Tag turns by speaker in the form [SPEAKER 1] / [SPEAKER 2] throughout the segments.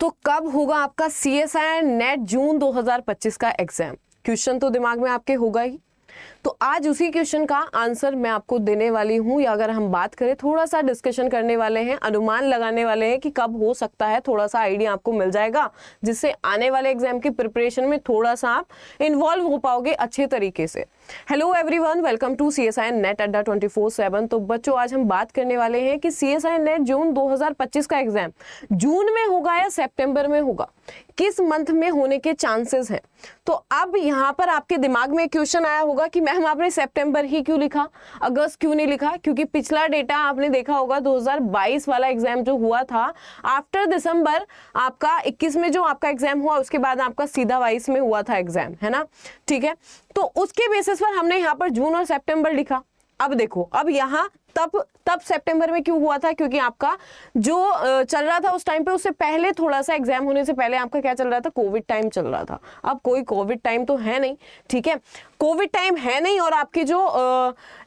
[SPEAKER 1] तो कब होगा आपका CSIR नेट जून 2025 का एग्जाम? क्वेश्चन तो दिमाग में आपके होगा ही। तो आज उसी क्वेश्चन का आंसर मैं आपको देने वाली हूं, या अगर हम बात करें थोड़ा सा डिस्कशन करने वाले हैं, अनुमान लगाने वाले हैं कि कब हो सकता है, थोड़ा सा आइडिया आपको मिल जाएगा जिससे आने वाले एग्जाम की प्रिपरेशन में थोड़ा सा आप इन्वॉल्व हो पाओगे अच्छे तरीके से। Hello everyone, welcome to CSIR NET अड्डा 24/7। तो बच्चों, आज हम बात करने वाले हैं कि CSIR नेट जून 2025 का एग्जाम जून में होगा या सितंबर में होगा, किस मंथ में होने के चांसेस हैं। तो अब यहाँ पर आपके दिमाग में क्वेश्चन आया होगा कि मैम आपने सितंबर ही क्यों लिखा, अगस्त क्यों नहीं लिखा? क्योंकि पिछला डेटा आपने देखा होगा 2022 वाला एग्जाम जो हुआ था आफ्टर दिसंबर, आपका 21 में जो आपका एग्जाम हुआ उसके बाद आपका सीधा 22 में हुआ था एग्जाम, है ना? ठीक है, तो उसके बेसिस पर हमने यहाँ पर जून और सितंबर लिखा। अब देखो, अब यहाँ तब सितंबर में क्यों हुआ था? क्योंकि आपका जो चल रहा था उस टाइम पे, उससे पहले थोड़ा सा एग्जाम होने से पहले आपका क्या चल रहा था? कोविड टाइम चल रहा था। अब कोई कोविड टाइम तो है नहीं, ठीक है, कोविड टाइम है नहीं, और आपकी जो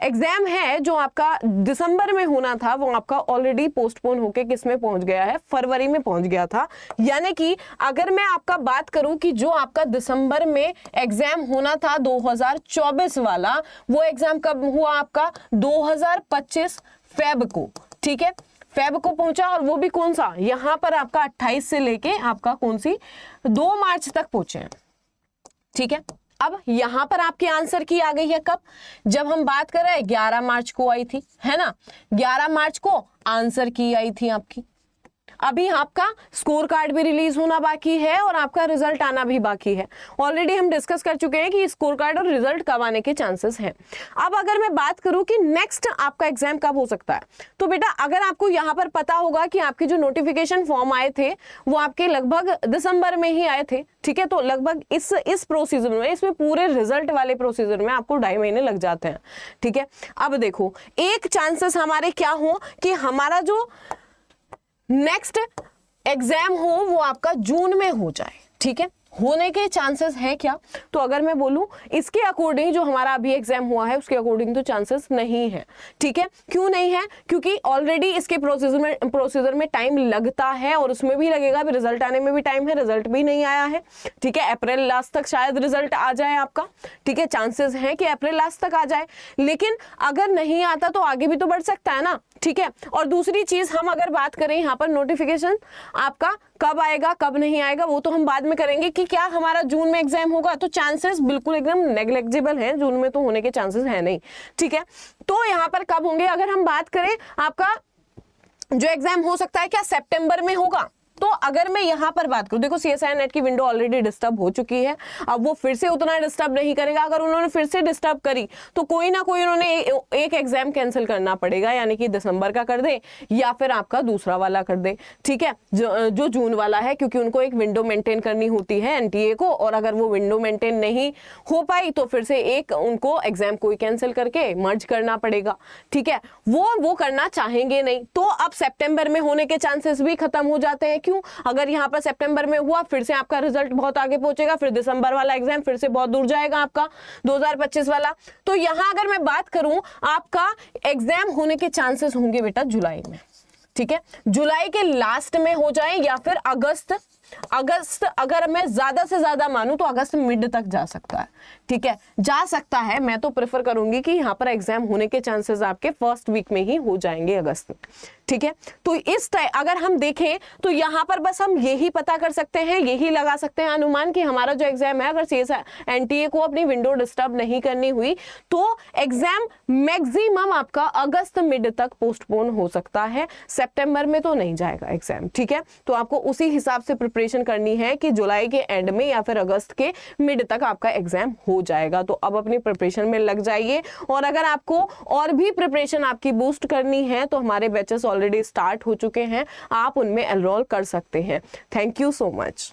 [SPEAKER 1] एग्जाम है जो आपका दिसंबर में होना था वो आपका ऑलरेडी पोस्टपोन होके किस में पहुंच गया है? फरवरी में पहुंच गया था। यानी कि अगर मैं आपका बात करूं कि जो आपका दिसंबर में एग्जाम होना था 2024 वाला, वो एग्जाम कब हुआ? आपका 2025 फेब को, ठीक है, फेब को पहुंचा, और वो भी कौन सा? यहां पर आपका 28 से लेके आपका कौन सी 2 मार्च तक पहुंचे हैं, ठीक है। अब यहां पर आपके आंसर की आ गई है कब? जब हम बात कर रहे हैं 11 मार्च को आई थी, है ना? 11 मार्च को आंसर की आई थी आपकी। अभी आपका स्कोर कार्ड भी रिलीज होना बाकी है और आपका रिजल्ट आना भी बाकी है। ऑलरेडी हम डिस्कस कर चुके हैं कि स्कोर कार्ड और रिजल्ट कब आने के चांसेस हैं। अब अगर मैं बात करूं कि नेक्स्ट आपका एग्जाम कब हो सकता है, तो बेटा अगर आपको यहां पर पता होगा कि आपके जो नोटिफिकेशन फॉर्म आए थे वो आपके लगभग दिसंबर में ही आए थे, ठीक है, तो लगभग इस प्रोसीजर में, इसमें पूरे रिजल्ट वाले प्रोसीजर में आपको 2.5 महीने लग जाते हैं, ठीक है। अब देखो, एक चांसेस हमारे क्या हो कि हमारा जो नेक्स्ट एग्जाम हो वो आपका जून में हो जाए, ठीक है, होने के चांसेस हैं क्या? तो अगर मैं बोलूं इसके अकॉर्डिंग जो हमारा अभी एग्जाम हुआ है उसके अकॉर्डिंग तो चांसेस नहीं है, ठीक है। क्यों नहीं है? क्योंकि ऑलरेडी इसके प्रोसीजर में टाइम लगता है, और उसमें भी लगेगा, भी रिजल्ट आने में भी टाइम है, रिजल्ट भी नहीं आया है, ठीक है। अप्रैल लास्ट तक शायद रिजल्ट आ जाए आपका, ठीक है, चांसेस हैं कि अप्रैल लास्ट तक आ जाए, लेकिन अगर नहीं आता तो आगे भी तो बढ़ सकता है ना, ठीक है। और दूसरी चीज, हम अगर बात करें यहाँ पर नोटिफिकेशन आपका कब आएगा कब नहीं आएगा वो तो हम बाद में करेंगे, कि क्या हमारा जून में एग्जाम होगा, तो चांसेस बिल्कुल एकदम नेग्लेक्जिबल हैं, जून में तो होने के चांसेस है नहीं, ठीक है। तो यहाँ पर कब होंगे? अगर हम बात करें आपका जो एग्जाम हो सकता है क्या सितंबर में होगा, तो अगर मैं यहां पर बात करूं, देखो CSIR नेट की विंडो ऑलरेडी डिस्टर्ब हो चुकी है, अब वो फिर से उतना डिस्टर्ब नहीं करेगा। अगर उन्होंने फिर से डिस्टर्ब करी तो कोई ना कोई उन्होंने एक एग्जाम कैंसिल करना पड़ेगा, यानी कि दिसंबर का कर दे या फिर आपका दूसरा वाला कर दे, ठीक है, जो जून वाला है, क्योंकि उनको एक विंडो मेंटेन करनी होती है NTA को, और अगर वो विंडो मेंटेन नहीं हो पाई तो फिर से एक उनको एग्जाम कोई कैंसिल करके मर्ज करना पड़ेगा, ठीक है। वो करना चाहेंगे नहीं, तो अब सितंबर में होने के चांसेस भी खत्म हो जाते हैं। क्यों? अगर यहां पर सितंबर में हुआ, फिर से आपका रिजल्ट बहुत आगे पहुंचेगा, फिर दिसंबर वाला एग्जाम फिर से बहुत दूर जाएगा आपका 2025 वाला। तो यहां अगर मैं बात करूं, आपका एग्जाम होने के चांसेस होंगे बेटा जुलाई में, ठीक है, जुलाई के लास्ट में हो जाए, या फिर अगस्त अगर मैं ज्यादा से ज्यादा मानूं तो अगस्त मिड तक जा सकता है, ठीक है, जा सकता है। मैं तो प्रेफर करूंगी कि यहाँ पर एग्जाम होने के चांसेस आपके फर्स्ट वीक में ही हो जाएंगे अगस्त में, ठीक है। तो इस टाइम अगर हम देखें तो यहाँ पर बस हम यही पता कर सकते हैं, यही लगा सकते हैं अनुमान कि हमारा जो एग्जाम है, अगर NTA को अपनी विंडो डिस्टर्ब नहीं करनी हुई तो एग्जाम मैक्सिमम आपका अगस्त मिड तक पोस्टपोन हो सकता है, सितंबर में तो नहीं जाएगा एग्जाम, ठीक है। तो आपको उसी हिसाब से प्रिपरेशन करनी है कि जुलाई के एंड में या फिर अगस्त के मिड तक आपका एग्जाम हो जाएगा। तो अब अपनी प्रिपरेशन में लग जाइए, और अगर आपको और भी प्रिपरेशन आपकी बूस्ट करनी है तो हमारे बैचेस ऑलरेडी स्टार्ट हो चुके हैं, आप उनमें एनरोल कर सकते हैं। Thank you so much.